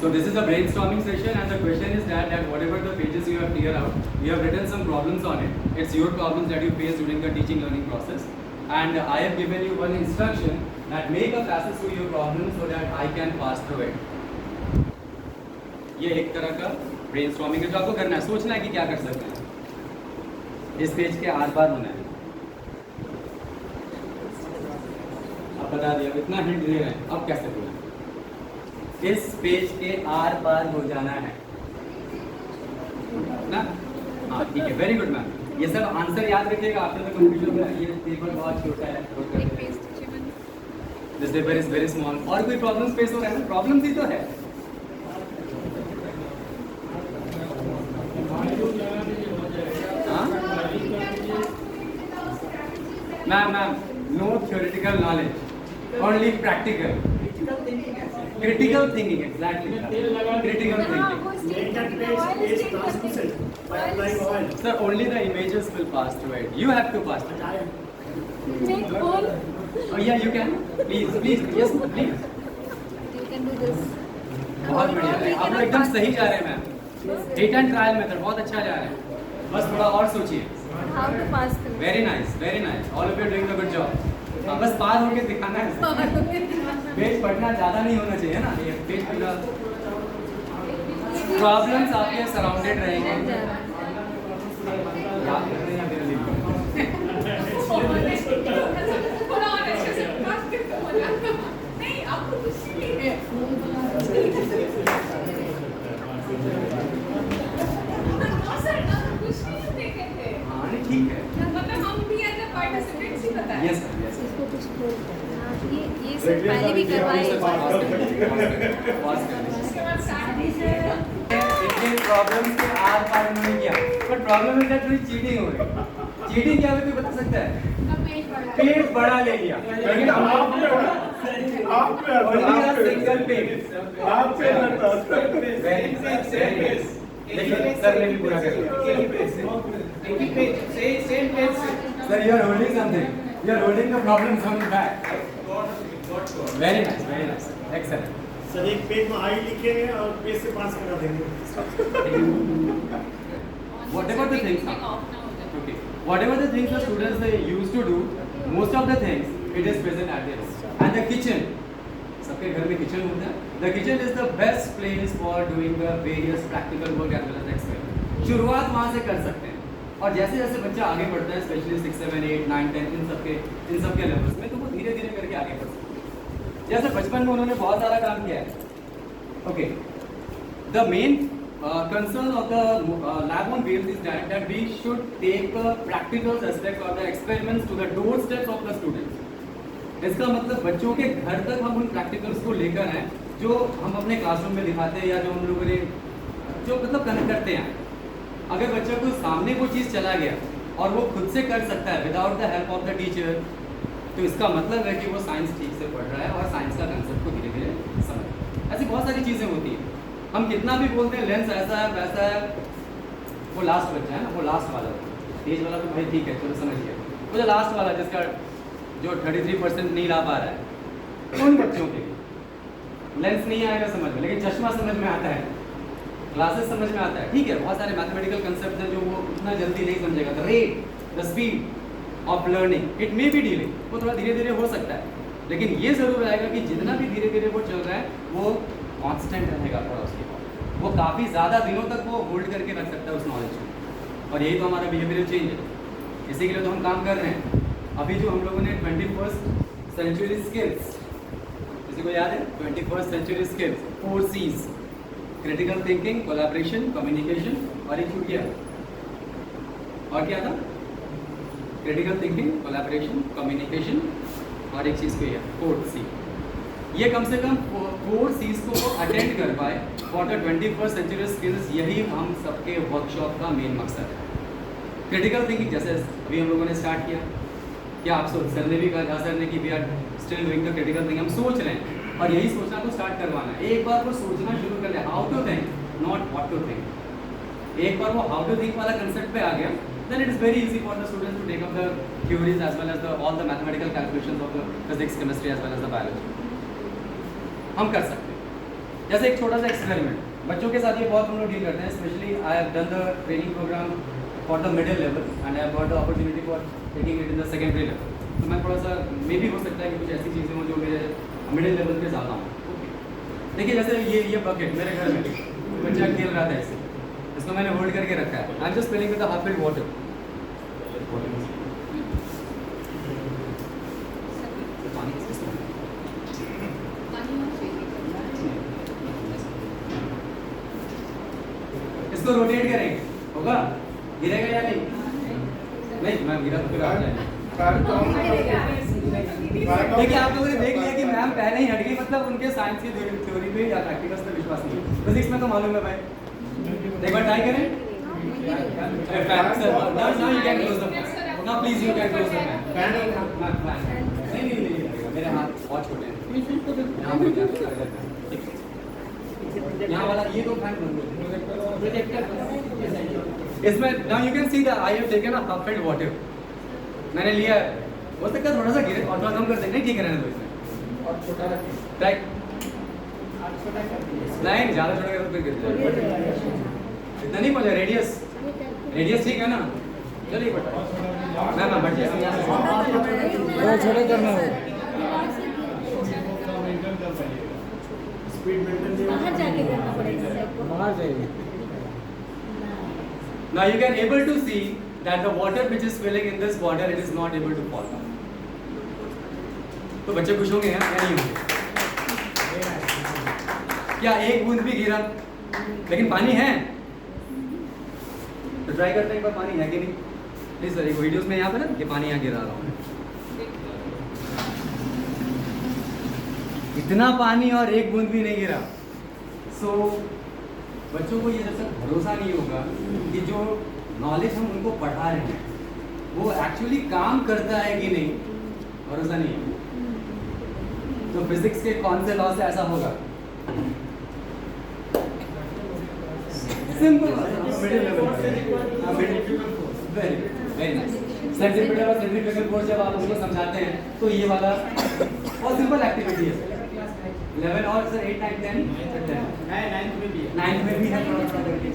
So this is a brainstorming session, and the question is that whatever the pages you have cleared out, you have written some problems on it. It's your problems that you face during the teaching learning process, and I have given you one instruction that make a passage to your problem so that I can pass through it. ये एक तरह का brainstorming है जो आपको करना है, सोचना है कि क्या कर सकते हैं। इस पेज के आर पार होना है। अब बता दिया, इतना हिंट दे रहे हैं, अब कैसे बोलना? इस पेज के आर पार हो जाना है ना? हाँ ठीक है, वेरी गुड मैम। ये सब आंसर याद रखिएगा, आपने तो कंफ्यूजन में ये पेपर बहुत छोटा है, this paper is very small. और कोई प्रॉब्लम्स फेस हो रहा है ना? प्रॉब्लम्स ही तो है। Ma'am no theoretical knowledge, only practical. Critical thinking, exactly. Critical thinking. Make that page translucent by applying oil. Sir, only the images will pass through it. You have to pass through it. Make all. Oh yeah, you can. Please, yes, please. You can do this. बहुत बढ़िया है, आप लोग एकदम सही जा रहे हैं ma'am. Hit and trial method बहुत अच्छा जा रहे हैं, बस थोड़ा और सोचिए। How to pass through. Very nice, very nice. All of you doing the good job. हाँ, बस पार होके दिखाना है। पेज पढ़ना ज़्यादा नहीं होना चाहिए ना, ये पेज पूरा प्रॉब्लम्स आपके सराउंडेड रहेंगे। याद कर रहे हैं मेरे लिए? थोड़ा और अच्छे से नहीं, आपको कुछ नहीं है। सर ना कुछ नहीं देखे थे। हाँ नहीं ठीक है। मतलब हम भी एज अ पार्टिसिपेंट्स ही बताया। Yes sir, yes sir. इसको कुछ बोल ये सब पहले भी करवाए। इतने प्रॉब्लम्स के आर पार नहीं किया, पर प्रॉब्लम है थोड़ी चीटिंग हो गई। चीटिंग क्या हुई बता सकता है? पेज बड़ा ले लिया, लेकिन सिंगल पेज लेकिन सर ने भी पूरा कर लिया। Sir you are holding something, you are holding the problem from the back. Very nice, excellent. Sir एक पेज में आई लिखेंगे और पेज से पास करा देंगे। Whatever the things are, okay. Whatever the things the students they used to do, most of the things it is present at their home. And the kitchen, सबके घर में किचन होता है. The kitchen is the best place for doing the various practical work as well as experiment. शुरुआत वहाँ से कर सकते हैं। और जैसे जैसे बच्चा आगे बढ़ता है, स्पेशली 6, 7, 8, 9, 10 इन सब के लेवल्स में, तो वो धीरे धीरे करके आगे बढ़ सकते हैं। जैसे बचपन में उन्होंने बहुत सारा काम किया है। Okay, the main concern of the lab on wheels is that we should take the practical aspects or the experiments to the doorsteps of the students. इसका मतलब बच्चों के घर तक हम उन प्रैक्टिकल्स को लेकर आए जो हम अपने क्लासरूम में दिखाते हैं या जो हम लोगों ने जो मतलब कनेक्ट करते हैं। अगर बच्चा को सामने वो चीज़ चला गया और वो खुद से कर सकता है without the help of the teacher, तो इसका मतलब है कि वो साइंस ठीक से पढ़ रहा है और साइंस का कंसेप्ट को धीरे धीरे समझ। ऐसी बहुत सारी चीज़ें होती हैं, हम कितना भी बोलते हैं लेंस ऐसा है वैसा है, वो लास्ट बच्चा है ना, वो लास्ट वाला तेज वाला तो भाई ठीक है चलो समझ गया, वो जो लास्ट वाला जिसका जो 33% नहीं ला पा रहा है, उन बच्चों के लेंस नहीं आएगा समझ में, लेकिन चश्मा समझ में आता है, क्लासेस समझ में आता है। ठीक है, बहुत सारे मैथमेटिकल कंसेप्ट हैं जो वो उतना जल्दी नहीं समझेगा। The rate, the speed of learning it may be delay, वो थोड़ा धीरे धीरे हो सकता है, लेकिन ये जरूर आएगा कि जितना भी धीरे धीरे वो चल रहा है वो कांस्टेंट रहेगा थोड़ा उसके बाद, वो काफ़ी ज़्यादा दिनों तक वो होल्ड करके रख सकता है उस नॉलेज को। और यही तो हमारा बिहेवियरल चेंज है, इसी के लिए तो हम काम कर रहे हैं। अभी जो हम लोगों ने 21st सेंचुरी स्किल्स, किसी को याद है 21st century skills 4 C's, critical thinking, collaboration, communication, और एक छूट गया और क्या था? क्रिटिकल थिंकिंग, कोलैबोरेशन, कम्युनिकेशन, और एक चीज़ को यह 4th C। ये कम से कम 4 C's को वो अटेंड कर पाए for the 21st century skills, यही हम सबके वर्कशॉप का मेन मकसद है। क्रिटिकल थिंकिंग जैसे अभी हम लोगों ने स्टार्ट किया, क्या आप सर ने भी कहा सर ने कि we are still doing the critical thinking, हम सोच रहे हैं और यही सोचना को स्टार्ट करवाना है। एक बार वो सोचना शुरू कर ले, how to think not what to think. एक बार वो हाउ टू थिंक वाला कंसेप्ट पे आ गया, then it is very easy for the students to take up the theories as well as all the mathematical calculations of the physics, chemistry as well as the biology. हम कर सकते हैं। जैसे एक छोटा सा एक्सपेरिमेंट बच्चों के साथ ये बहुत हम लोग डील करते हैं, specially I have done the training programme for the middle level and I have got the opportunity for taking it in the secondary level. तो मैं थोड़ा सा मे भी हो सकता है कि कुछ ऐसी चीज़ें हों जो मेरे मिडिल लेवल पे ज़्यादा हों। ओके, देखिए जैसे ये बकेट मेरे घर में बच्चा खेल रहा था इससे, इसको मैंने होल्ड करके रखा है। I am just filling with the half filled water. इसको रोटेट करेंगे, होगा? गिरेगा या नहीं? नहीं, मैं गिरा तो फिर आ जाएगा। देखिए आप लोगों ने देख लिया कि मैम पहले ही हट गई, मतलब उनके साइंस की थ्योरी पे या प्रैक्टिकल्स पे विश्वास नहीं है। फिजिक्स में तो मालूम है भाई। एक बार ट्राई करें। Now you can close the fan. Now please you can close the fan. नहीं, मेरे हाथ बहुत छोटे हैं। यहाँ वाला ये दो फैन बंद हो। इसमें now you can see that I have taken a half filled water. मैंने लिया है, हो सकता है थोड़ा सा गिरे और थोड़ा कम कर देंगे, नहीं ठीक है रहने दो इसमें। और छोटा ट्राई नहीं, ज़्यादा छोटा कर तो फिर गिर जाएगा। इतना नहीं पहुँचा, रेडियस ठीक है ना? चलिए बेटा, मैम बैठ जाइए। छोटे करना हो स्पीड मेंटेन बाहर जाके करना पड़ेगा। बाहर जाइए। Now you can able to see that the water which is filling in this water, it is not able to fall down. तो बच्चे खुश होंगे या नहीं होंगे? क्या एक बूंद भी गिरा? लेकिन पानी है, तो ट्राई करते हैं एक बार, पानी है कि नहीं? प्लीज सर एक वीडियोस में यहाँ पर ना कि पानी यहाँ गिरा रहा हूँ, इतना पानी और एक बूंद भी नहीं गिरा। सो बच्चों को ये जब तक भरोसा नहीं होगा कि जो नॉलेज हम उनको पढ़ा रहे हैं वो एक्चुअली काम करता है कि नहीं, भरोसा नहीं है। तो फिजिक्स के कौन से लॉ से ऐसा होगा? Simple, very nice. सेंट्रीफ्यूगल और सेंट्रीफ्यूगल फोर्स जब आप उनको समझाते हैं तो ये वाला बहुत सिंपल एक्टिविटी है। 11 और सर 8 9 10 है, 9th में भी है थोड़ा सा करके।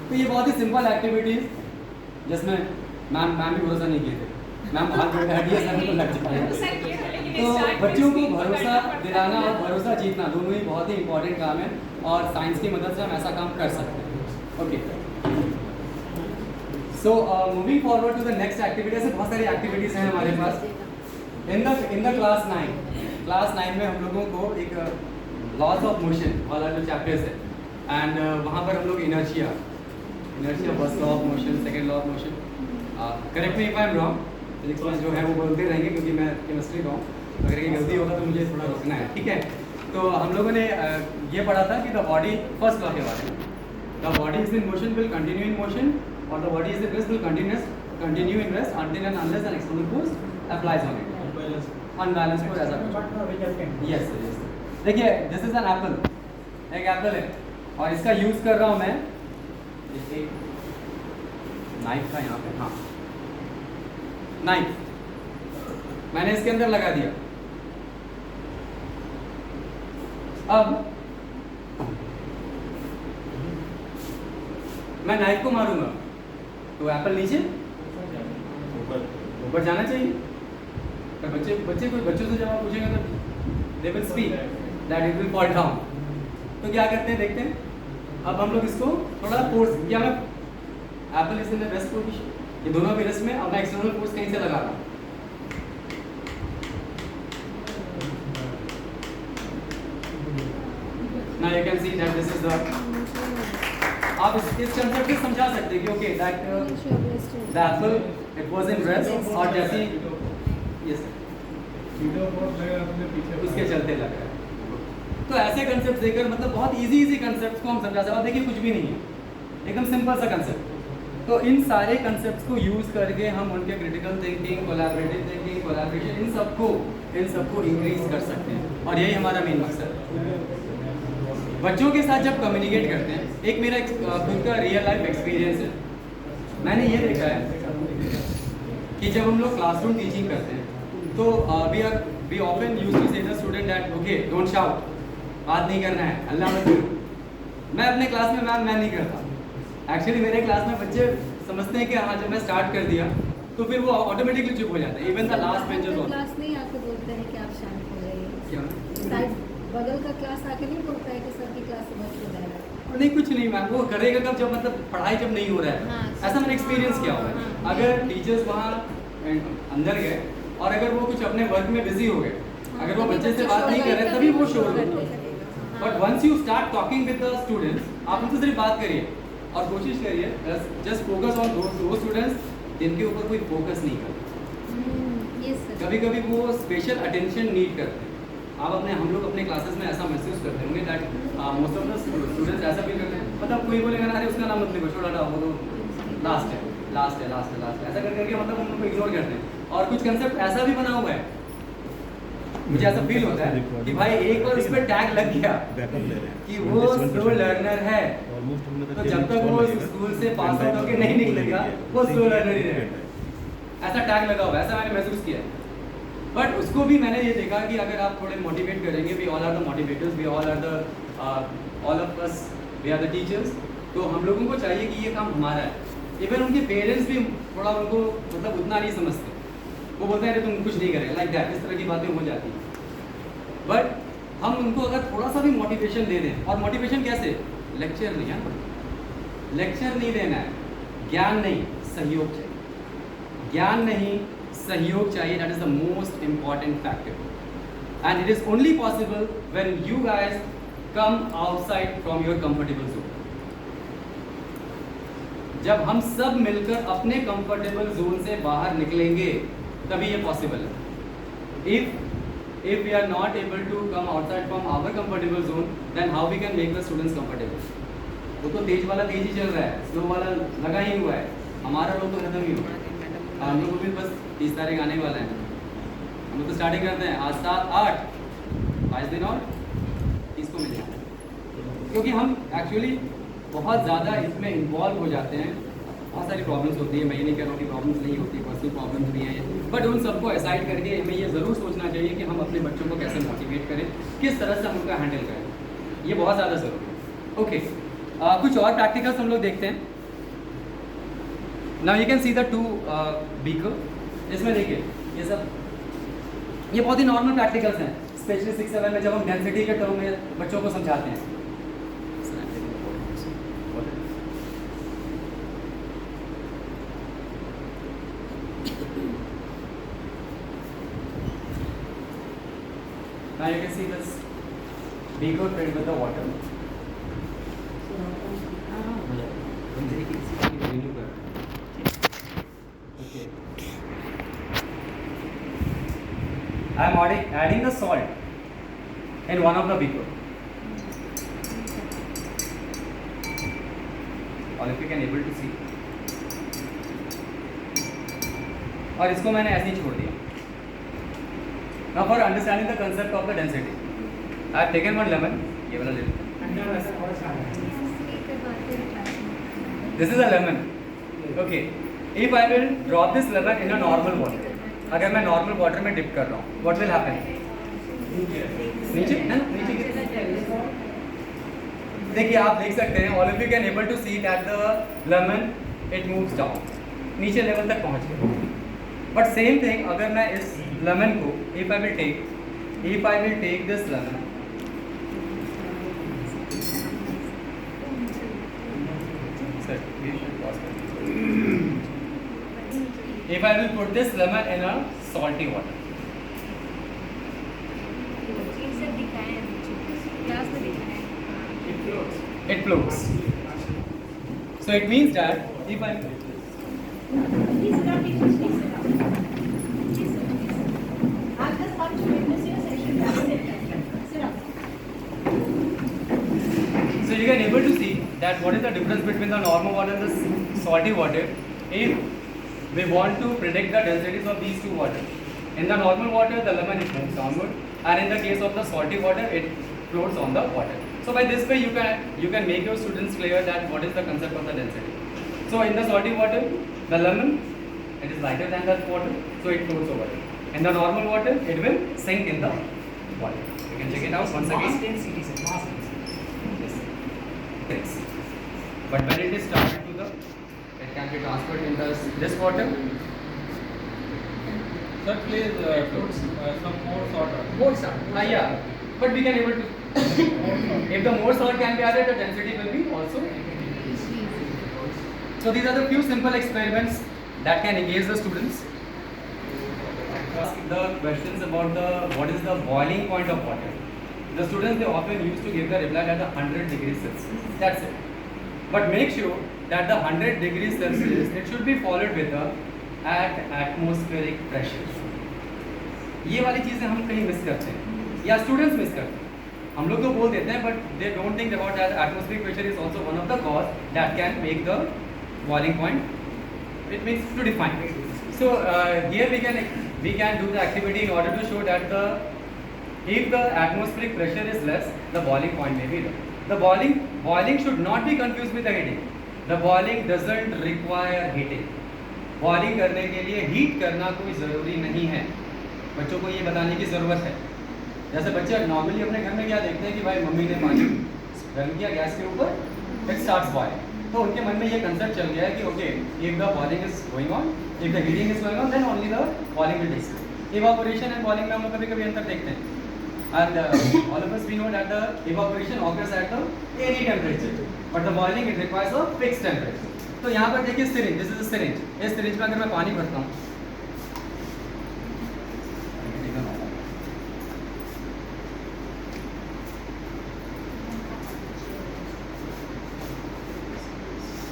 तो ये बहुत ही सिंपल एक्टिविटीज जिसमें मैम भी भरोसा नहीं किए थे, मैम हाथ जोड़ के हटिए सर को लग चुका है। तो बच्चों को भरोसा दिलाना और भरोसा जीतना दोनों ही बहुत ही इंपॉर्टेंट काम है और साइंस की मदद से हम ऐसा काम कर सकते हैं। Okay, so moving forward to the next activity. ऐसे बहुत सारी एक्टिविटीज हैं हमारे पास इन द क्लास 9 में हम लोगों को एक लॉज ऑफ मोशन वाला जो चैप्टर्स है एंड वहाँ पर हम लोग inertia first law of motion, second law of motion, correct me if I am wrong, physics में जो है वो बोलते रहेंगे क्योंकि मैं केमिस्ट्री का हूँ, अगर ये गलती होगा तो मुझे थोड़ा रोकना है, ठीक है? तो हम लोगों ने ये पढ़ा था कि द बॉडी, फर्स्ट लॉ के बारे में, the body is in motion will continue in motion और the body is in rest will continue in rest until and unless an external force applies on it. Unbalance को ऐसा yes. देखिए this is an apple, एक apple है और इसका use कर रहा हूँ मैं नाइफ का, यहाँ पे हाँ नाइफ मैंने इसके अंदर लगा दिया। अब मैं नाइफ को मारूंगा तो एप्पल नीचे ऊपर जाना चाहिए। पर बच्चों से जब आप पूछेंगे तो they will speak that it will fall down. तो क्या करते हैं देखते हैं। अब हम लोग इसको थोड़ा फोर्स किया, मैं Apple is in the rest position, ये दोनों भी रेस्ट में, अब मैं एक्सटर्नल फोर्स कहीं से लगा रहा हूँ। Now you can see that this is the, आप इस कंसेप्ट को समझा सकते हैं कि okay that the Apple it was in rest और जैसे यस उसके चलते लग रहा है। तो ऐसे कंसेप्ट देकर मतलब बहुत इजी कंसेप्ट को हम समझा सकते हैं। देखिए कुछ भी नहीं है, एकदम सिंपल सा कंसेप्ट। तो इन सारे कंसेप्ट्स को यूज करके हम उनके critical thinking, collaborative thinking, collaboration इन सबको इंक्रीज कर सकते हैं और यही हमारा मेन मकसद है। बच्चों के साथ जब कम्युनिकेट करते हैं, एक मेरा खुद का रियल लाइफ एक्सपीरियंस है। मैंने ये देखा है कि जब हम लोग क्लासरूम टीचिंग करते हैं तो वी ऑफन यूज टू से the student that okay don't shout, बात नहीं करना है, अल्लाह मत करो। मैं अपने क्लास में मैम मैं नहीं करता। एक्चुअली मेरे क्लास में बच्चे समझते हैं कि हाँ जब मैं स्टार्ट कर दिया तो फिर वो ऑटोमेटिकली चुप हो जाता है। Even the last benchers also. Class नहीं आके बोलते हैं कि आप शांत हो जाइए। क्या? साइड बगल का क्लास आके नहीं बोलता है कि सर की क्लास से बच हो जाएगा। नहीं कुछ नहीं मैम, वो करेगा कब जब मतलब पढ़ाई जब नहीं हो रहा है। हाँ, ऐसा मैंने एक्सपीरियंस किया हुआ है। हाँ। अगर टीचर्स वहाँ अंदर गए और अगर वो कुछ अपने वर्क में बिजी हो गए, अगर वो बच्चे से बात नहीं कर रहे तभी वो शोर होता है। But once you start talking with the students, आप उनसे सिर्फ बात करिए और कोशिश करिए जस्ट फोकस ऑन दो स्टूडेंट्स जिनके ऊपर कोई फोकस नहीं करता। कभी कभी वो स्पेशल अटेंशन नीड करते हैं। आप अपने हम लोग अपने क्लासेस में ऐसा महसूस करते होंगे that most of the students ऐसा फील करते हैं, मतलब कोई बोलेगा ना अरे उसका नाम मत लिखो, छोड़ा वो तो लास्ट है ऐसा करके मतलब उनको इग्नोर करते हैं। और कुछ कंसेप्ट ऐसा भी बना हुआ है, मुझे ऐसा फील होता है कि भाई एक बार उस पर टैग लग गया कि वो स्लो लर्नर है, तो जब तक वो स्कूल से पास आउट होकर नहीं निकलेगा वो स्लो लर्नर ही रहेगा। ऐसा टैग लगा हुआ है, ऐसा मैंने महसूस किया। बट उसको भी मैंने ये देखा कि अगर आप थोड़े मोटिवेट करेंगे, we all are the motivators, we all are the all of us we are the teachers, तो हम लोगों को चाहिए कि ये काम हमारा है। इवन उनके पेरेंट्स भी थोड़ा उनको मतलब उतना नहीं समझते, वो बोलते हैं अरे तुम कुछ नहीं करेगा, लाइक दैट, इस तरह की बातें हो जाती हैं। बट हम उनको अगर थोड़ा सा भी मोटिवेशन दे दें, और मोटिवेशन कैसे, लेक्चर नहीं है, लेक्चर नहीं देना है, ज्ञान नहीं सहयोग चाहिए, ज्ञान नहीं सहयोग चाहिए। That is the most important factor and it is only possible when you guys come outside from your comfortable zone. जब हम सब मिलकर अपने कंफर्टेबल जोन से बाहर निकलेंगे तभी ये पॉसिबल है। if we are not able to come outside from our comfortable zone, then how we can make the students comfortable? वो तो तेज वाला तेज ही चल रहा है, स्लो वाला लगा ही हुआ है, हमारा लोग तो खत्म ही हुआ है। हम लोग को भी बस 30 तारीख आने वाला है, हम लोग तो स्टार्टिंग करते हैं आज 7-8 5 दिन और 30 को मिल जाता है, क्योंकि हम एक्चुअली बहुत ज़्यादा इसमें इन्वॉल्व हो जाते हैं। बहुत सारी प्रॉब्लम्स होती है, मैं ये नहीं कह रहा हूँ कि प्रॉब्लम्स नहीं होती, पर्सनल प्रॉब्लम्स भी हैं, बट उन सबको असाइड करके हमें ये ज़रूर सोचना चाहिए कि हम अपने बच्चों को कैसे मोटिवेट करें, किस तरह से हम उनका हैंडल करें, ये बहुत ज़्यादा ज़रूरी है। ओके, कुछ और प्रैक्टिकल्स हम लोग देखते हैं। Now you can see the 2 beaker. इसमें देखिए ये सब ये बहुत ही नॉर्मल प्रैक्टिकल्स हैं, स्पेशली 6-7 में जब हम डेंसिटी के टर्म में बच्चों को समझाते हैं। Now you can see this beaker filled with the water. Okay. I am adding the salt in one of the beaker. Or if you can able to see. और इसको मैंने ऐसे ही छोड़ दिया। Now for understanding the concept of the density, I have taken one lemon. ये वाला ले लो। This is a lemon. Okay. If I will drop this lemon in a normal water, अगर मैं normal water में dip कर रहा हूँ, what will happen? नीचे है ना, नीचे देखिए आप देख सकते हैं, all of you can able to see that the lemon it moves down, नीचे लेवल तक पहुँच गया। But same thing अगर मैं इस lemon को if I will take this lemon, if I will put this lemon in a salty water, it floats. So it means that if I So you can able to see that what is the difference between the normal water and the salty water. If we want to predict the densities of these two waters, in the normal water the lemon it moves downward, and in the case of the salty water it floats on the water. So by this way you can make your students clear that what is the concept of the density. So in the salty water the lemon it is lighter than that water, so it floats over it. In the normal water it will sink in the water. You can check it out once again. things. But when it is started to the, it can be transferred in this water. Sir, please some more salt. More salt. Yeah. But we can able to. If the more salt can be added, the density will be also increased. So these are the few simple experiments that can engage the students. Ask the questions about the what is the boiling point of water. The students, they often used to give the reply at 100 degrees Celsius. That's it. But make sure that the 100 degrees Celsius, it should be followed with the at atmospheric pressure. ये वाली चीज़ें हम कहीं miss करते हैं या students miss करते हैं. हम लोग तो बोल देते हैं but they don't think about that atmospheric pressure is also one of the cause that can make the boiling point. It means to define. So here we can do the activity in order to show that if the atmospheric pressure is less, the boiling point may be low. The boiling should not be confused with the heating. The boiling doesn't require heating. Boiling करने के लिए heat करना कोई ज़रूरी नहीं है. बच्चों को ये बताने की ज़रूरत है. जैसे बच्चे नॉर्मली अपने घर में क्या देखते हैं कि भाई मम्मी ने पानी गर्म किया गैस के ऊपर, इट स्टार्ट्स बॉइलिंग. तो उनके मन में ये कंसेप्ट चल गया है कि okay, if the boiling is going on, if the heating is going on, then only the boiling will take place. Evaporation and boiling में हम लोग कभी कभी अंतर देखते हैं. And all of us we know that the evaporation occurs at any temperature, but the boiling it requires a fixed temperature. तो यहाँ पर देखिए syringe, this is a syringe. इस syringe में अगर मैं पानी भरता हूँ,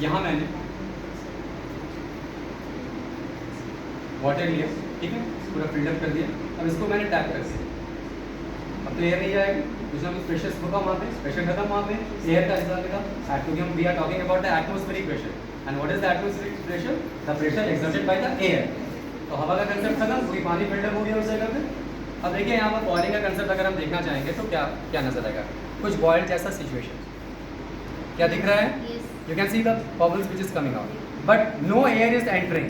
यहाँ मैंने वाटर लिया, ठीक है, पूरा फिल्टर कर दिया. अब इसको मैंने टैप कर दिया. अब तो एयर नहीं जाएगा, कुछ ना कुछ प्रेशर होगा वहाँ पे, प्रेशर खत्म वहाँ पे, एयर का रिजल्ट का. क्योंकि हम we are talking about the atmospheric pressure. And what is the atmospheric pressure? The pressure exerted by the air. तो हवा का कंसेप्ट खत्म, क्योंकि पानी फिल्टर हो गया उस जगह पे. अब देखिए यहाँ पर बॉइलिंग का कंसेप्ट अगर हम देखना चाहेंगे तो क्या नजर आएगा? कुछ बॉइल्ड जैसा सिचुएशन. क्या दिख रहा है? You can see the bubbles which is coming out, but no air is entering.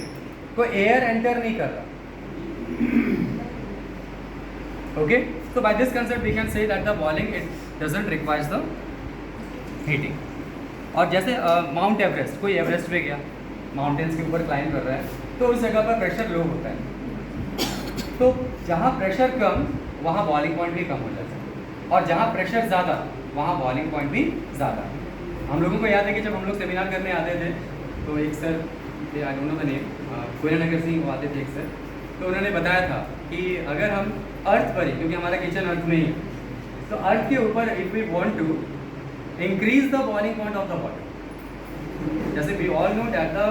कोई एयर एंटर नहीं कर रहा. Okay, so by this concept we can say that the boiling it doesn't requires the heating. और जैसे mount Everest, कोई Everest पे गया, mountains के ऊपर क्लाइंब कर रहा है, तो उस जगह पर प्रेशर लो होता है. तो जहाँ प्रेशर कम, वहाँ बॉइलिंग पॉइंट भी कम हो जाता है, और जहाँ प्रेशर ज़्यादा, वहाँ बॉइलिंग पॉइंट भी ज़्यादा. हम लोगों को याद है कि जब हम लोग सेमिनार करने आते थे, तो एक sir, I don't know the name, Koynanagar से ही वो आते थे एक सर, तो उन्होंने बताया था कि अगर हम अर्थ पर ही, क्योंकि हमारा किचन अर्थ में ही, तो अर्थ के ऊपर if we want to increase the boiling point of the water, जैसे we all know that the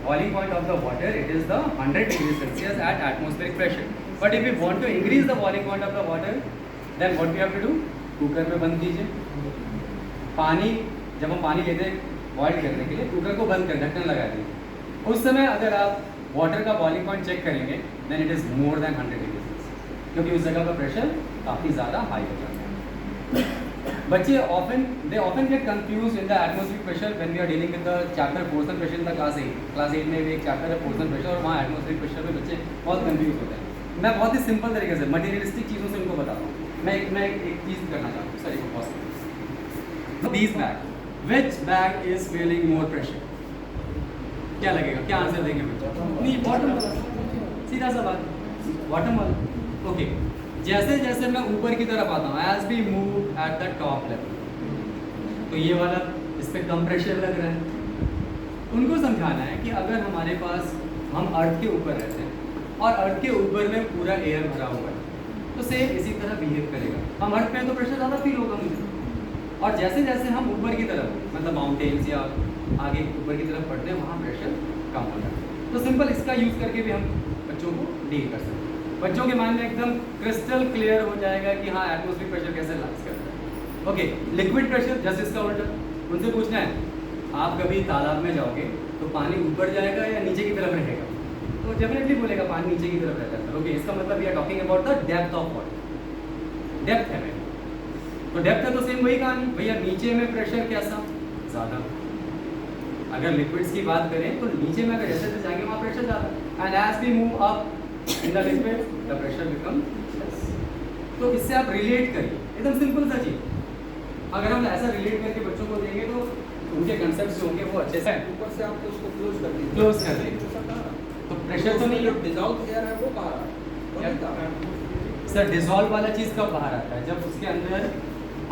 boiling point of the water it is the 100 degree Celsius at atmospheric pressure. But if we want to increase the boiling point of the water, then what we have to do? Cooker पे बंद कीजिए. पानी जब हम पानी लेते हैं boil करने के लिए, कुकर को बंद कर ढक्कन लगा दीजिए. उस समय अगर आप वाटर का बॉइलिंग पॉइंट चेक करेंगे, then it is more than 100 degree Celsius, क्योंकि उस जगह पर प्रेशर काफ़ी ज़्यादा हाई हो जाता है. बच्चे they often get confuse in the atmospheric pressure when we are dealing with the chapter force and pressure in the class 8 में भी एक चैप्टर है फोर्स एंड प्रेशर, और वहाँ एटमॉस्फेरिक प्रेशर में बच्चे बहुत कंफ्यूज होते हैं. मैं बहुत ही सिंपल तरीके से मटीरियलिस्टिक चीज़ों से उनको बताता हूँ. मैं एक चीज़ करना चाहता हूँ सर, एक possible these bag, which bag is feeling more pressure? क्या लगेगा, क्या आंसर देंगे बच्चे? नहीं, बॉटम वाला, सीधा सा बात, बॉटम वाला. ओके, जैसे जैसे मैं ऊपर की तरफ आता हूँ, as we move at the top level, तो ये वाला इस पर कम प्रेशर लग रहा है. उनको समझाना है कि अगर हमारे पास, हम अर्थ के ऊपर रहते हैं और अर्थ के ऊपर में पूरा एयर भरा हुआ है, तो सेम इसी तरह बिहेव करेगा. हम अर्थ पे तो प्रेशर ज़्यादा फील होगा मुझे, और जैसे जैसे हम ऊपर की तरफ, मतलब माउंटेन्स या आगे ऊपर की तरफ बढ़ते हैं, वहाँ प्रेशर कम हो जाता है. तो सिंपल इसका यूज़ करके भी हम बच्चों को डील कर सकते हैं. बच्चों के माइंड में एकदम क्रिस्टल क्लियर हो जाएगा कि हाँ एटमॉस्फेरिक प्रेशर कैसे लाइज करता है. ओके, लिक्विड प्रेशर जस्ट इसका उल्टा. उनसे पूछना है, आप कभी तालाब में जाओगे तो पानी ऊपर जाएगा या नीचे की तरफ रहेगा? तो डेफिनेटली बोलेगा पानी नीचे की तरफ रहता है. ओके, इसका मतलब we are talking about the depth of water. Depth है, तो डेप्थ है तो सेम वही कहानी भैया, नीचे में प्रेशर कैसा? ज़्यादा. अगर लिक्विड्स की बात करें तो नीचे में अगर जैसे जैसे जाएंगे वहाँ प्रेशर ज़्यादा, and as we move up in the liquid the pressure become less. तो इससे आप रिलेट करिए, एकदम सिंपल सा चीज़. अगर हम ऐसा रिलेट करके बच्चों को देंगे तो उनके कंसेप्ट जो होंगे वो अच्छे से ऊपर से आपने उसको क्लोज कर दिया। Close कर दिया। तो प्रेशर तो नहीं जो डिसॉल्व एयर है वो कहाँ रहा? वो नहीं कहा। सर डिसॉल्व वाला चीज़ कब बाहर आता है? जब उसके अंदर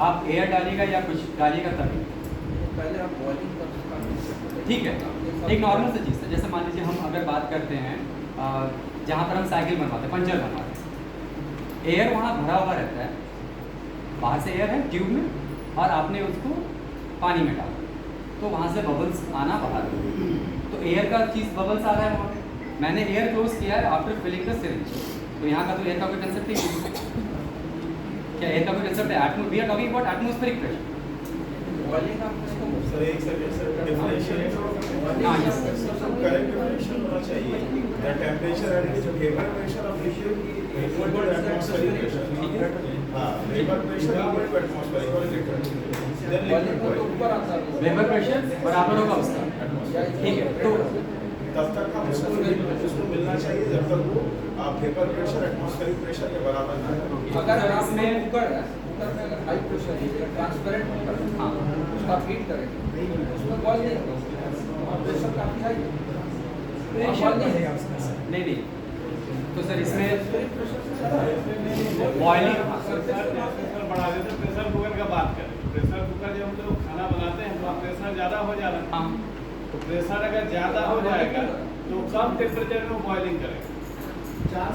आप एयर डालिएगा या कुछ डालिएगा तभी। पहले आप बॉइलिंग कर सकते। ठीक है, एक नॉर्मल सी चीज़ है। जैसे मान लीजिए हम अगर बात करते हैं जहाँ पर हम साइकिल बनवाते हैं, पंचर बनवाते हैं, एयर वहाँ भरा हुआ रहता है, बाहर से एयर है ट्यूब में और आपने उसको पानी में डाला तो वहाँ से बबल्स आना बाहर। तो एयर का चीज़ बबल्स आ रहा है वहाँ पे, मैंने एयर क्लोज किया है आफ्टर फिलिंग द सिरिंज। तो यहाँ का तो एयर का कोई कंसेप्ट ही नहीं। क्या एयर का कोई कंसेप्ट है? We are talking about atmospheric pressure. Boiling आप इसको सर एक सेकंड सर, डिफरेंशिएट हाँ, yes, sir. करेक्ट डिफरेंशिएट होना चाहिए। The temperature and the vapour pressure of liquid equal to atmospheric pressure. हां, vapour pressure equal to atmospheric और liquid then boiling liquid तो ऊपर आता है। वेपर प्रेशर बराबर होगा उसका। ठीक है, तो तब तक हम उसको मिलना चाहिए जब तक वो वेपर प्रेशर एटमॉस्फेरिक प्रेशर के बराबर ना हो। अगर आपने कुकर है, कुकर में अगर हाई प्रेशर है, ट्रांसपेरेंट कुकर है, हाँ, उसका हीट करेंगे, उसमें बॉइल नहीं होगा और प्रेशर काफी हाई है। बॉइल नहीं है नहीं नहीं, तो सर इसमें बॉइलिंग बढ़ा देते प्रेशर कुकर का बात करें। प्रेशर कुकर जब हम लोग खाना बनाते हैं तो प्रेशर ज़्यादा हो जा रहा है। हाँ, तो प्रेशर अगर ज़्यादा हो जाएगा तो कम टेम्परेचर में बॉइलिंग करें। हाँ,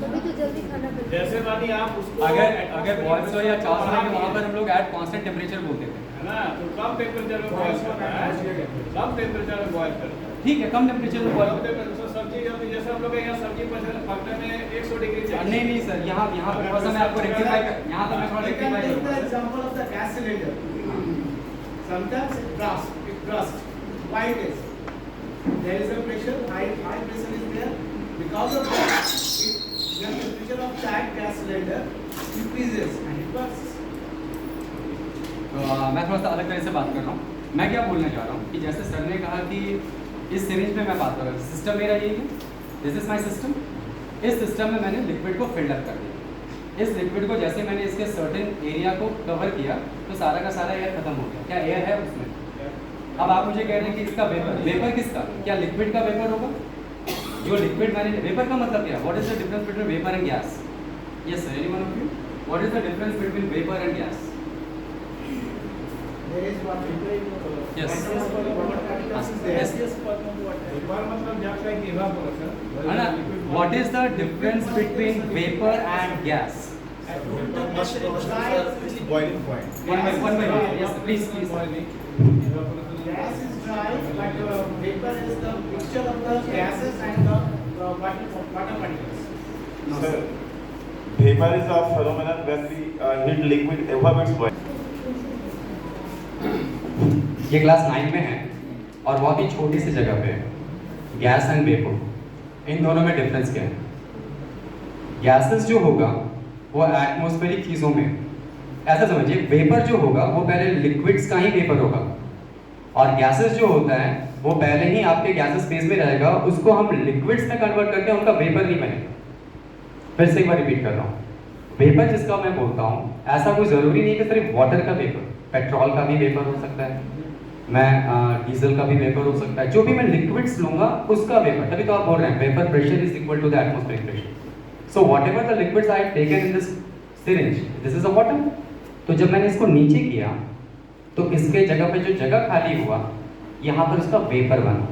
तभी तो जल्दी खाना बनता है। जैसे मानिए आप उसको अगर बॉइल्स हो या चार्ज हो तो वहाँ पर हम लोग एट कांस्टेंट टेम्परेचर बोलते थे। है ना, तो कम टेम्परेचर में बॉइल करना है, कम टेम्परेचर में बॉइल करना है। ठीक है, कम टेम्परेचर में बॉइल कम टेम्परेचर सब्जी जैसे हम लोग यहाँ सब्जी पकने में 100 डिग्री चाहिए। नहीं सर, यहाँ पर थोड़ा सा मैं आपको रेक्टिफाई कर, यहाँ पर मैं थोड़ा रेक्टिफाई करूँगा। example of the gas cylinder. Sometimes it bursts. Why it is? There is a pressure, high pressure is there. Because of that, the temperature of that gas cylinder increases and it bursts. तो मैं थोड़ा सा अलग तरह से बात कर रहा हूँ। मैं क्या बोलना चाह रहा हूँ कि जैसे सर ने कहा कि इस सिरिंज में मैं बात कर रहा हूँ, सिस्टम मेरा यही है, दिस इज माई सिस्टम। इस सिस्टम में मैंने लिक्विड को फिल्टर कर दिया। इस लिक्विड को जैसे मैंने इसके सर्टेन एरिया को कवर किया तो सारा का सारा एयर खत्म हो गया। क्या एयर है उसमें? अब आप मुझे कह रहे हैं कि इसका वेपर किसका? क्या लिक्विड का वेपर होगा? जो लिक्विड मैंने, वेपर का मतलब क्या? What is the difference between vapour and gas? Yes sir, anyone of you? What is the difference between vapour and gas? There is one Yes. Yes. एक बार मतलब जब का एक बोला सर है ना? What is the difference between vapour and gas? Boiling point One by one. Yes, please. Gas is dry, but vapor is the mixture of the gases and the water particles. Sir, vapor is a phenomenon when we heat liquid evaporates boil. ये class 9 में है और बहुत ही छोटी सी जगह पे है। Gas and vapour, इन दोनों में डिफरेंस क्या है? गैसेस जो होगा वो एटमॉस्फेरिक चीज़ों में, ऐसा समझिए, वेपर जो होगा वो पहले लिक्विड्स का ही वेपर होगा और गैसेस जो होता है वो पहले ही आपके गैसेस स्पेस में रहेगा, उसको हम लिक्विड्स में कन्वर्ट करके उनका वेपर नहीं बनेगा। फिर से एक बार रिपीट कर रहा हूँ, वेपर जिसका मैं बोलता हूँ, ऐसा कोई ज़रूरी नहीं कि सिर्फ वाटर का वेपर, पेट्रोल का भी वेपर हो सकता है, मैं डीजल का भी वेपर हो सकता है, जो भी मैं लिक्विड्स लूंगा उसका वेपर। तभी तो आप बोल रहे हैं vapour pressure is equal to the atmospheric pressure. So whatever the liquids I have taken in this syringe, this is a water. तो जब मैंने इसको नीचे किया तो इसके जगह पे जो जगह खाली हुआ, यहाँ पर उसका वेपर बना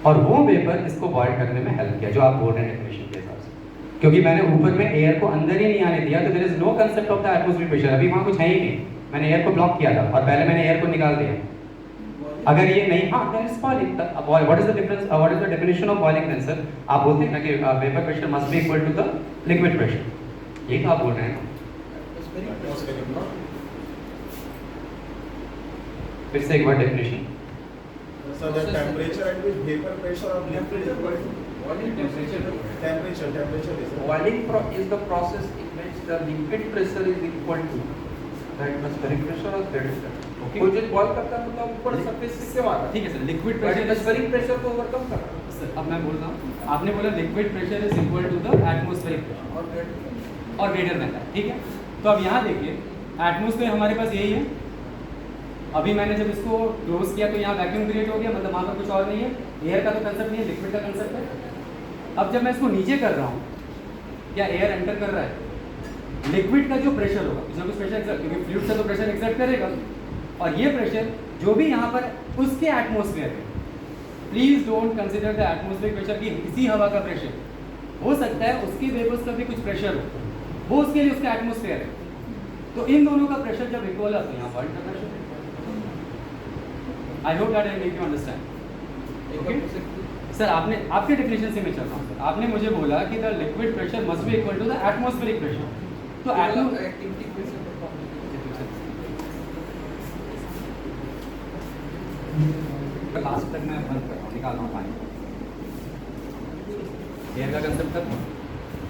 और वो वेपर इसको बॉयल करने में हेल्प किया, जो आप बोल रहे हैं डेफिनेशन के हिसाब से। क्योंकि मैंने ऊपर में एयर को अंदर ही नहीं आने दिया, तो there is no concept of the atmospheric pressure. अभी वहाँ कुछ है ही नहीं, मैंने एयर को ब्लॉक किया था और पहले मैंने एयर को निकाल दिया। अगर ये नहीं, हाँ, there is boiling. What is the difference, what is the definition of boiling then sir? आप बोलते हैं ना कि vapour pressure must be equal to the liquid pressure, ये तो आप बोल रहे हैं। फिर से एक बार definition. So the temperature at which vapor pressure of liquid is equal to Boiling temperature. temperature is Boiling is the process in which the liquid pressure is equal to the atmospheric pressure or pressure. Okay. कोई चीज boil करता है मतलब ऊपर surface से क्यों आ रहा है? ठीक है sir, liquid But pressure atmospheric pressure को ओवरकम कर रहा है। सर, अब मैं बोल रहा हूँ, आपने बोला liquid pressure is equal to the atmospheric pressure और और ग्रेटर देन दैट, ठीक है। तो अब यहाँ देखिए एटमॉस्फेयर हमारे पास यही है। अभी मैंने जब इसको क्लोज किया तो यहाँ वैक्यूम क्रिएट हो गया, मतलब वहाँ पर कुछ और नहीं है, एयर का तो कंसेप्ट नहीं है, लिक्विड का कंसेप्ट है। अब जब मैं इसको नीचे कर रहा हूँ, क्या एयर एंटर कर रहा है? लिक्विड का जो प्रेशर होगा, कुछ ना कुछ प्रेशर एक्सर्ट, क्योंकि फ्लूइड से तो प्रेशर एक्सर्ट करेगा, और ये प्रेशर जो भी यहाँ पर उसके एटमॉस्फेयर है, please don't consider the atmospheric pressure की किसी हवा का प्रेशर हो सकता है, उसके वेपर्स का भी कुछ प्रेशर हो, वो उसके लिए उसका एटमॉस्फेयर है। तो इन दोनों का प्रेशर जब इक्वल है तो यहाँ वर्ल्ड का pressure. I hope that I make you understand. Sir आपने आपके डेफिनेशन से मैं चल रहा हूँ सर, आपने मुझे बोला कि the liquid pressure must be equal to the atmospheric pressure. तो एक्टिविटी प्रेशर लास्ट तक मैं बंद कर रहा हूँ, निकाल रहा हूँ पानी। एयर का कंसेप्ट खत्म।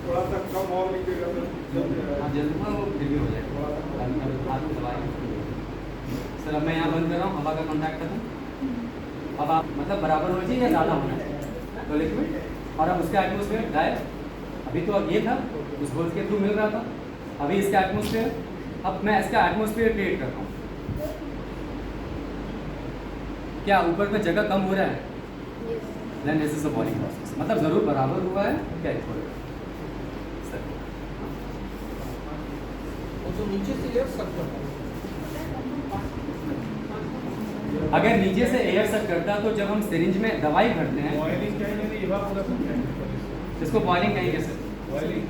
थोड़ा सा कम और लिखिएगा हाँ जल्दी, हाँ वो फिर भी हो जाएगा। आलू दबाए सर, अब मैं यहाँ बंद कर रहा हूँ, हवा का कॉन्टैक्ट खत्म। अब आप मतलब बराबर हो चाहिए या ज़्यादा होना चाहिए तो लिक्विड, और अब उसका एटमॉस्फेयर गायब। अभी तो अब ये था, उस होल्स के थ्रू मिल रहा था, अभी इसका एटमॉस्फेयर। अब मैं इसका एटमॉस्फेयर क्रिएट कर रहा हूँ। क्या ऊपर में जगह कम हो रहा है? Then this is a boiling process, मतलब ज़रूर बराबर हुआ है क्या इक्वल है सर? वो जो नीचे से एयर सक करता है। अगर नीचे से एयर सक करता तो जब हम सिरिंज में दवाई भरते हैं, बॉइलिंग चाहिए नहीं, इवापोरेशन चाहिए। इसको बॉइलिंग कहेंगे sir. Boiling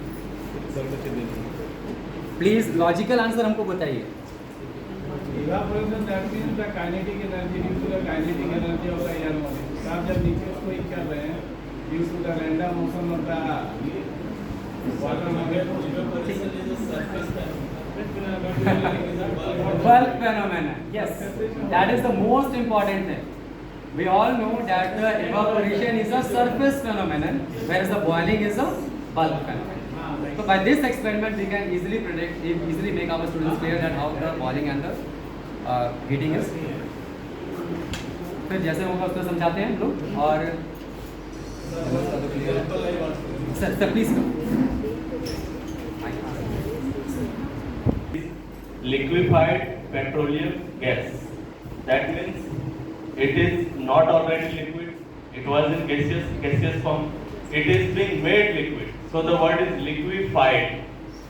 please logical answer हमको बताइए। Evaporation that means the kinetic energy due to the kinetic energy of the air molecule. आप जब नीचे उसको हीट कर रहे हैं due to the random motion of the water Bulk phenomena, yes, that is the most important thing. We all know that the evaporation is a surface phenomenon, whereas the boiling is a bulk phenomenon. So by this experiment, we can easily predict, easily make our students clear that how the boiling and the heating is. फिर जैसे होगा उसको समझाते हैं हम लोग। और sir please liquefied petroleum gas. That means it is not already liquid, it was in gaseous form, it is being made liquid. So the word is liquefied.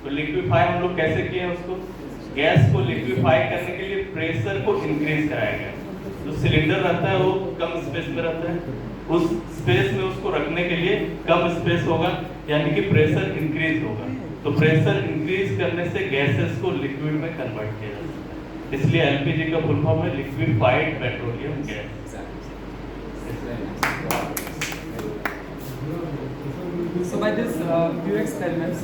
तो liquefy हम लोग कैसे किए हैं उसको? गैस को liquefy करने के लिए प्रेशर को इंक्रीज कराया गया। जो सिलेंडर रहता है वो कम स्पेस में रहता है, उस स्पेस में उसको रखने के लिए कम स्पेस होगा, यानी कि प्रेशर इंक्रीज होगा। तो प्रेशर इंक्रीज करने से गैसेस को लिक्विड में कन्वर्ट किया जाता है, इसलिए एलपीजी का फुल फॉर्म है liquefied petroleum gas. So by this few experiments,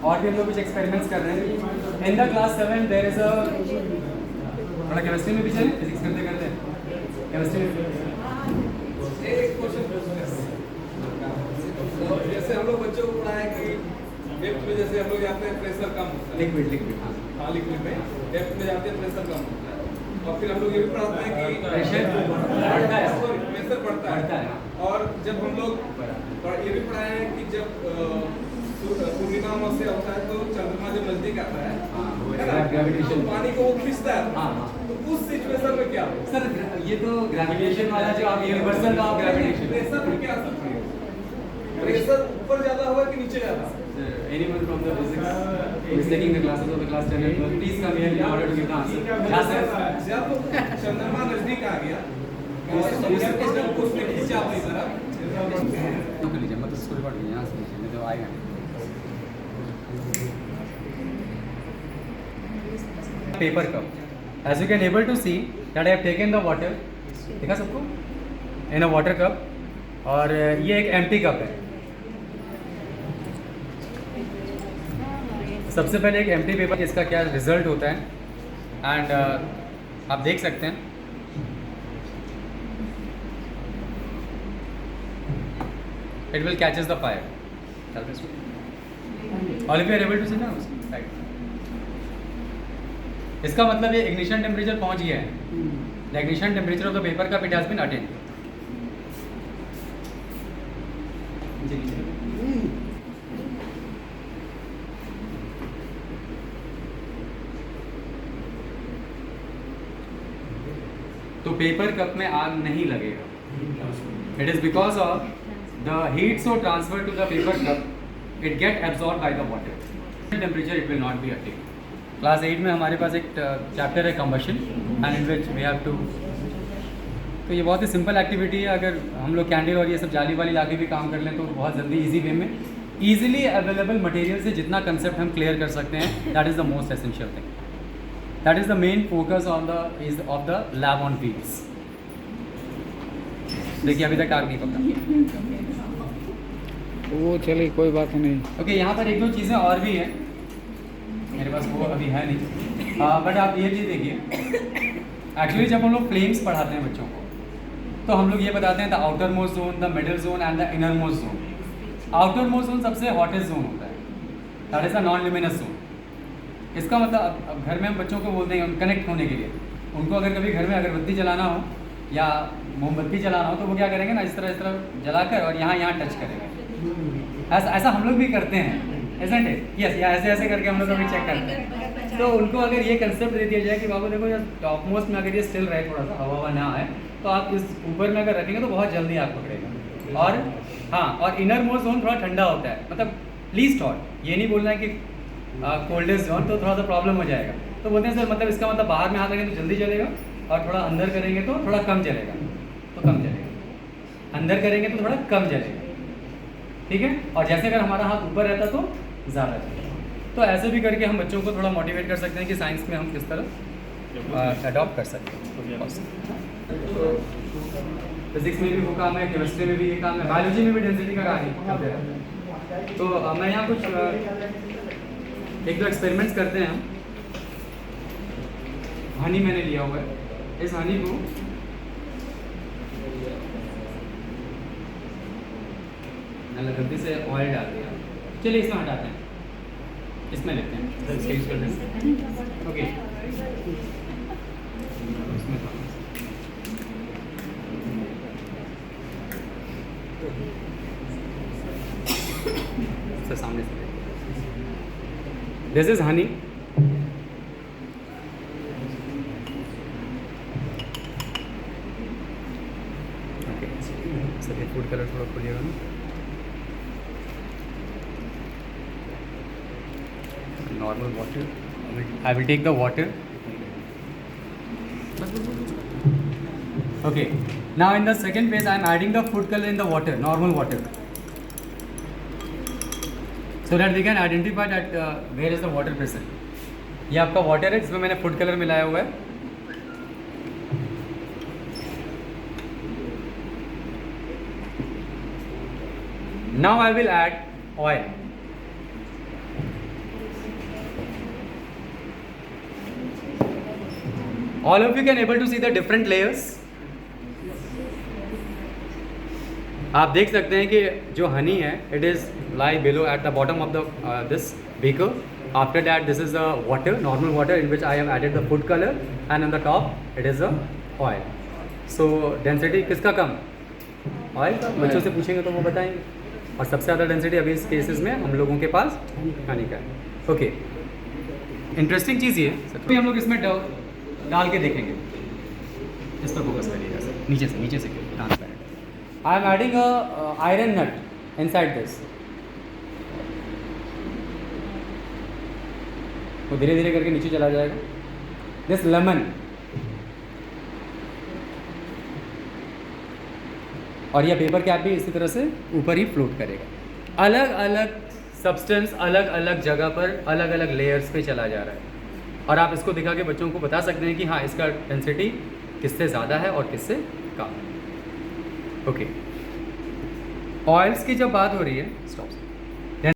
और भी हम लोग कुछ एक्सपेरिमेंट्स कर रहे हैं। In the class 7 there is a, थोड़ा केमिस्ट्री में भी चले, फिजिक्स करते करते केमिस्ट्री में। एक क्वेश्चन जैसे हम लोग बच्चों को पढ़ाया कि डेप्थ में जैसे हम लोग जाते हैं प्रेशर कम होता है, लिक्विड हाँ लिक्विड में डेप्थ में जाते हैं प्रेशर कम होता है, और फिर हम लोग ये भी पढ़ाते हैं कि प्रेशर बढ़ता है, प्रेशर बढ़ता है। और जब हम लोग ये भी पढ़ाए हैं कि जब पूर्णिमा अमावस्या होता है तो चंद्रमा जब नजदीक आता है ग्रेविटेशन, तो पानी को वो खींचता है। हाँ। तो उस सिचुएशन में क्या होगा? सर ये तो ग्रेविटेशन वाला जो आप universal law of gravitation. Pressure में क्या असर पड़ेगा? प्रेशर ऊपर ज्यादा होगा कि नीचे ज्यादा? Anyone from the physics who is taking the classes of the class 10 and 12, please come here in order to give the answer. Yes, sir. जब चंद्रमा नजदीक आ गया और सूर्य को जब उसने खींचा अपनी तरफ, तो कर लीजिए, मतलब इसको रिकॉर्ड कीजिए, यहाँ से लीजिए, नहीं तो आएगा नहीं। Paper cup. As you can able to see that I have taken the water. देखा सबको? In a water cup. और ये एक empty cup है। सबसे पहले एक एम्प्टी पेपर, इसका क्या रिजल्ट होता है एंड आप देख सकते हैं it will catches the fire. All of you are able to see ना, राइट। इसका मतलब ये इग्निशन टेम्परेचर पहुंच गया है। The ignition temperature of the paper cup it has been attained. तो पेपर कप में आग नहीं लगेगा. It is because of the heat so transferred to the paper cup, it get absorbed by the water. Temperature it will not be attained. Class 8 में हमारे पास एक chapter है combustion and in which we have to. तो ये बहुत ही simple activity है. अगर हम लोग कैंडल और ये सब जाली वाली लाके भी काम कर लें तो बहुत जल्दी इजी वे में ईजिली अवेलेबल मटेरियल से जितना कंसेप्ट हम क्लियर कर सकते हैं, that is the most essential thing. That is the main focus of the lab on wheels. देखिए अभी तक आग नहीं पकड़ा. वो चलिए कोई बात नहीं. ओके, यहाँ पर एक दो चीज़ें और भी हैं, मेरे पास वो अभी है नहीं. बट आप ये चीज़ देखिए, एक्चुअली जब हम लोग फ्लेम्स पढ़ाते हैं बच्चों को तो हम लोग ये बताते हैं the outer most zone, the middle zone and the inner most zone. Outer most zone सबसे हॉटेस्ट जोन होता है, that is the non luminous zone. इसका मतलब अब घर में हम बच्चों को बोलते हैं कनेक्ट होने के लिए, उनको अगर कभी घर में अगरबत्ती जलाना हो या मोमबत्ती जलाना हो तो वो क्या करेंगे ना, इस तरह जलाकर और यहाँ टच करेंगे. ऐसा हम लोग भी करते हैं, isn't it? Yes, या ऐसे करके हम लोग अभी चेक करते हैं. तो उनको अगर ये कंसेप्ट दे दिया जाए कि बाबू देखो यार टॉप मोस्ट में अगर ये स्टिल रहे, थोड़ा सा हवा ना आए, तो आप इस ऊपर में अगर रखेंगे तो बहुत जल्दी आग पकड़ेगा. और हाँ, और इनर मोस्ट जोन थोड़ा ठंडा होता है, मतलब लीस्ट हॉट. ये नहीं बोलना है कि कोल्डेस्ट जोन, तो थोड़ा सा प्रॉब्लम हो जाएगा. तो बोलते हैं सर मतलब इसका मतलब बाहर में हाथ रखेंगे तो जल्दी चलेगा और थोड़ा अंदर करेंगे तो थोड़ा कम चलेगा. तो कम चलेगा, अंदर करेंगे तो थोड़ा कम चलेगा. ठीक है. और जैसे अगर हमारा हाथ ऊपर रहता तो ज़्यादा चलेगा. तो ऐसे भी करके हम बच्चों को थोड़ा मोटिवेट कर सकते हैं कि साइंस में हम किस तरह अडॉप्ट कर सकते हैं. फिजिक्स में भी वो काम है, केमिस्ट्री में भी ये काम है, बायोलॉजी में भी डेंसिटी का काम है. तो मैं यहाँ कुछ एक दो एक्सपेरिमेंट्स करते हैं हम. हनी मैंने लिया हुआ है. इस हनी को मैंने गलती से ऑयल डाल दिया. चलिए इसमें हटाते हैं, इसमें लेते हैं, इसका यूज़ करते हैं. ओके, इसमें सामने से this is Honey. Okay, sir food colour थोड़ा खोलिएगा ना. Normal water. I will take the water. Okay. Now in the second phase, I am adding the food color in the water, normal water, so that we can identify that where is the water present. ये आपका water है जिसमें मैंने food color मिलाया हुआ है. Now I will add oil. All of you can able to see the different layers. आप देख सकते हैं कि जो हनी है it is lie below at the bottom of the this beaker. After that this is the water, normal water in which I have added the food color and on the top it is the oil. So density किसका कम? Oil का. बच्चों से पूछेंगे तो वो बताएंगे. और सबसे ज़्यादा डेंसिटी अभी इस केसेस में हम लोगों के पास हनी का है. ओके, इंटरेस्टिंग चीज़ ये तो हम लोग इसमें डाल के देखेंगे. इस पर फोकस करिएगा सर, नीचे से transparent. I am adding a iron nut inside this. वो धीरे धीरे करके नीचे चला जाएगा. दिस लेमन, और यह पेपर कैप भी इसी तरह से ऊपर ही फ्लोट करेगा. अलग अलग सब्सटेंस अलग अलग जगह पर अलग अलग लेयर्स पे चला जा रहा है. और आप इसको दिखा के बच्चों को बता सकते हैं कि हाँ इसका डेंसिटी किससे ज़्यादा है और किससे कम. ओके, ऑयल्स की जब बात हो रही है, स्टॉप.